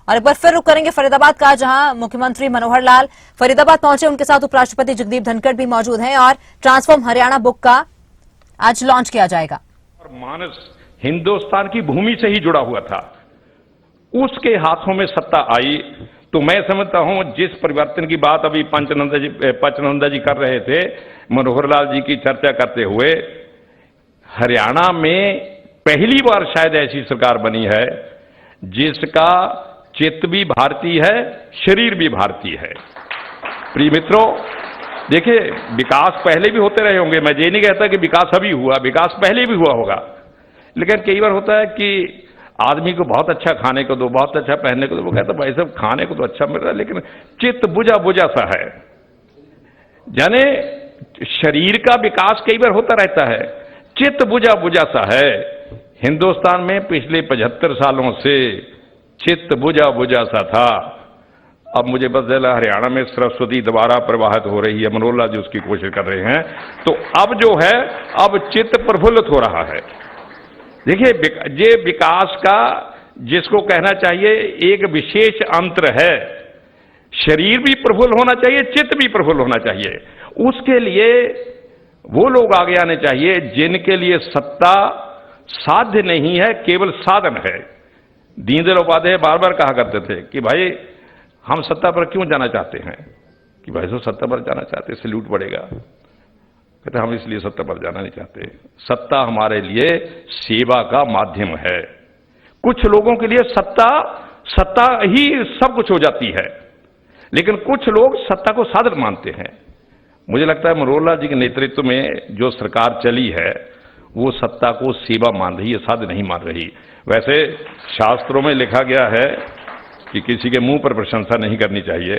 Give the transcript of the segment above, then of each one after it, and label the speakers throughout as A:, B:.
A: और एक बार फिर रुक करेंगे फरीदाबाद का, जहां मुख्यमंत्री मनोहर लाल फरीदाबाद पहुंचे। उनके साथ उपराष्ट्रपति जगदीप धनखड़ भी मौजूद हैं और ट्रांसफॉर्म हरियाणा बुक का आज लॉन्च किया जाएगा।
B: मानस हिंदुस्तान की भूमि से ही जुड़ा हुआ था, उसके हाथों में सत्ता आई तो मैं समझता हूं जिस परिवर्तन की बात अभी पंचनंदा जी कर रहे थे, मनोहर लाल जी की चर्चा करते हुए, हरियाणा में पहली बार शायद ऐसी सरकार बनी है जिसका चित्त भी भारतीय है, शरीर भी भारतीय है। प्रिय मित्रों, देखिए विकास पहले भी होते रहे होंगे, मैं ये नहीं कहता कि विकास अभी हुआ, विकास पहले भी हुआ होगा, लेकिन कई बार होता है कि आदमी को बहुत अच्छा खाने को दो, बहुत अच्छा पहनने को दो, वो कहता भाई साहब खाने को तो अच्छा मिल रहा है लेकिन चित्त बुझा बुझा सा है। यानी शरीर का विकास कई बार होता रहता है, चित्त बुझा बुझा सा है। हिंदुस्तान में पिछले 75 सालों से चित्त बुझा बुझा सा था। अब मुझे पता चला हरियाणा में सरस्वती दोबारा प्रवाहित हो रही है, मनोहर लाल जी उसकी कोशिश कर रहे हैं, तो अब जो है अब चित्त प्रफुल्लित हो रहा है। देखिए ये विकास का जिसको कहना चाहिए एक विशेष अंतर है, शरीर भी प्रफुल्ल होना चाहिए, चित्त भी प्रफुल्ल होना चाहिए। उसके लिए वो लोग आगे आने चाहिए जिनके लिए सत्ता साध्य नहीं है, केवल साधन है। दीनदयाल उपाध्याय बार बार कहा करते थे कि भाई हम सत्ता पर क्यों जाना चाहते हैं, कि भाई जो सत्ता पर जाना चाहते हैं सैल्यूट पड़ेगा, कहते हम इसलिए सत्ता पर जाना नहीं चाहते। सत्ता हमारे लिए सेवा का माध्यम है। कुछ लोगों के लिए सत्ता ही सब कुछ हो जाती है, लेकिन कुछ लोग सत्ता को साधन मानते हैं। मुझे लगता है मनोहर लाल जी के नेतृत्व में जो सरकार चली है वो सत्ता को सेवा मान रही है, साधन नहीं मान रही। वैसे शास्त्रों में लिखा गया है कि किसी के मुंह पर प्रशंसा नहीं करनी चाहिए,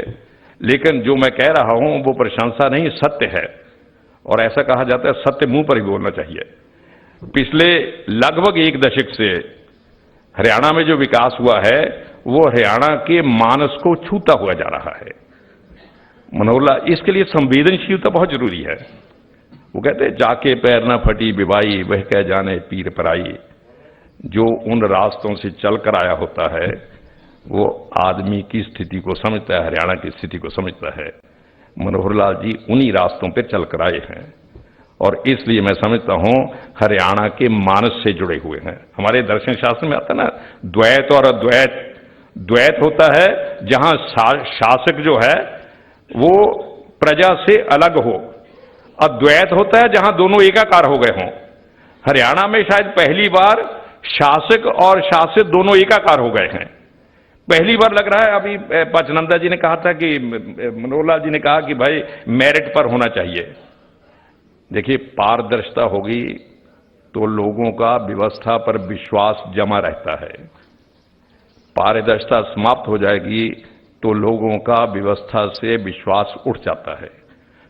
B: लेकिन जो मैं कह रहा हूं वो प्रशंसा नहीं, सत्य है। और ऐसा कहा जाता है सत्य मुंह पर ही बोलना चाहिए। पिछले लगभग एक दशक से हरियाणा में जो विकास हुआ है वो हरियाणा के मानस को छूता हुआ जा रहा है। मनोहर लाल, इसके लिए संवेदनशीलता बहुत जरूरी है। वो कहते हैं जाके पैर न फटी बिबाई, वह कह जाने पीर पराई। जो उन रास्तों से चल कर आया होता है वो आदमी की स्थिति को समझता है, हरियाणा की स्थिति को समझता है। मनोहर लाल जी उन्हीं रास्तों पर चल कर आए हैं और इसलिए मैं समझता हूं हरियाणा के मानस से जुड़े हुए हैं। हमारे दर्शन शास्त्र में आता ना द्वैत और अद्वैत। द्वैत होता है जहां शासक जो है वो प्रजा से अलग हो, अद्वैत होता है जहां दोनों एकाकार हो गए हों। हरियाणा में शायद पहली बार शासक और शासित दोनों एकाकार हो गए हैं। पहली बार लग रहा है, अभी पंचनंदा जी ने कहा था कि मनोहर लाल जी ने कहा कि भाई मेरिट पर होना चाहिए। देखिए पारदर्शिता होगी तो लोगों का व्यवस्था पर विश्वास जमा रहता है, पारदर्शिता समाप्त हो जाएगी तो लोगों का व्यवस्था से विश्वास उठ जाता है।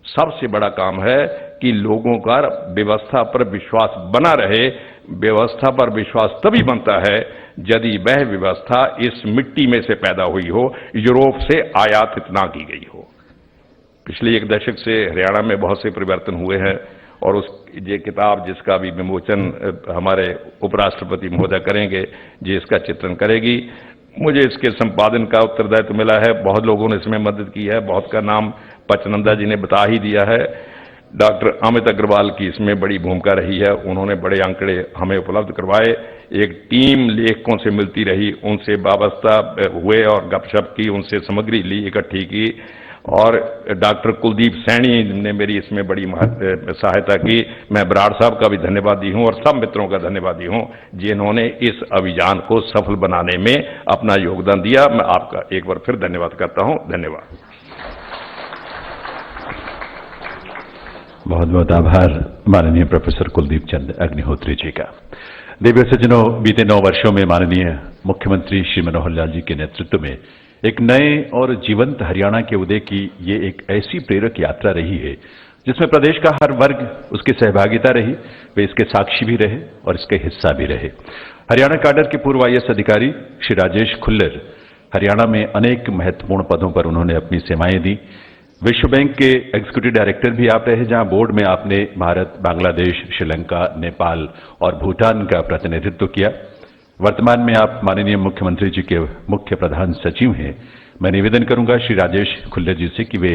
B: सबसे बड़ा काम है कि लोगों का व्यवस्था पर विश्वास बना रहे। व्यवस्था पर विश्वास तभी बनता है यदि वह व्यवस्था इस मिट्टी में से पैदा हुई हो, यूरोप से आयातित ना की गई हो। पिछले एक दशक से हरियाणा में बहुत से परिवर्तन हुए हैं और उस ये किताब जिसका भी विमोचन हमारे उपराष्ट्रपति महोदय करेंगे, जी इसका चित्रण करेगी। मुझे इसके संपादन का उत्तरदायित्व मिला है, बहुत लोगों ने इसमें मदद की है, बहुत का नाम पंचनंदा जी ने बता ही दिया है। डॉक्टर अमित अग्रवाल की इसमें बड़ी भूमिका रही है, उन्होंने बड़े आंकड़े हमें उपलब्ध करवाए। एक टीम लेखकों से मिलती रही, उनसे वाबस्ता हुए और गपशप की, उनसे सामग्री ली, इकट्ठी की। और डॉक्टर कुलदीप सैनी ने मेरी इसमें बड़ी सहायता की। मैं बराड़ साहब का भी धन्यवादी हूं और सब मित्रों का धन्यवादी हूं जिन्होंने इस अभियान को सफल बनाने में अपना योगदान दिया। मैं आपका एक बार फिर धन्यवाद करता हूं। धन्यवाद।
C: बहुत बहुत आभार माननीय प्रोफेसर कुलदीप चंद अग्निहोत्री जी का। देवी सज्जनों, बीते 9 वर्षों में माननीय मुख्यमंत्री श्री मनोहर लाल जी के नेतृत्व में एक नए और जीवंत हरियाणा के उदय की ये एक ऐसी प्रेरक यात्रा रही है जिसमें प्रदेश का हर वर्ग उसकी सहभागिता रही, वे इसके साक्षी भी रहे और इसके हिस्सा भी रहे। हरियाणा कैडर के पूर्व IAS अधिकारी श्री राजेश खुल्लर हरियाणा में अनेक महत्वपूर्ण पदों पर उन्होंने अपनी सेवाएं दी। विश्व बैंक के एग्जीक्यूटिव डायरेक्टर भी आप रहे, जहां बोर्ड में आपने भारत, बांग्लादेश, श्रीलंका, नेपाल और भूटान का प्रतिनिधित्व किया। वर्तमान में आप माननीय मुख्यमंत्री जी के मुख्य प्रधान सचिव हैं। मैं निवेदन करूंगा श्री राजेश खुल्लर जी से कि वे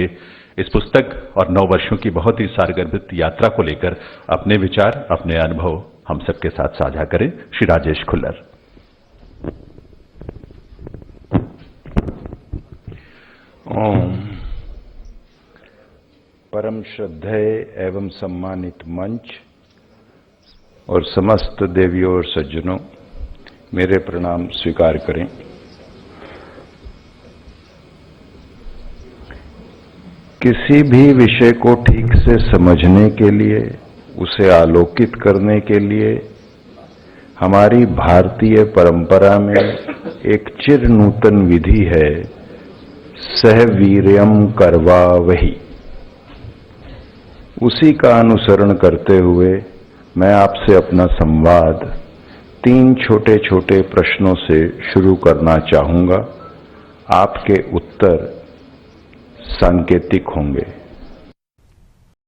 C: इस पुस्तक और 9 वर्षों की बहुत ही सारगर्भित यात्रा को लेकर अपने विचार, अपने अनुभव हम सबके साथ साझा करें। श्री राजेश खुल्लर।
D: परम श्रद्धेय एवं सम्मानित मंच और समस्त देवियों और सज्जनों, मेरे प्रणाम स्वीकार करें। किसी भी विषय को ठीक से समझने के लिए, उसे आलोकित करने के लिए हमारी भारतीय परंपरा में एक चिर नूतन विधि है, सहवीर्यम करवावहि। उसी का अनुसरण करते हुए मैं आपसे अपना संवाद 3 छोटे छोटे प्रश्नों से शुरू करना चाहूंगा। आपके उत्तर सांकेतिक होंगे।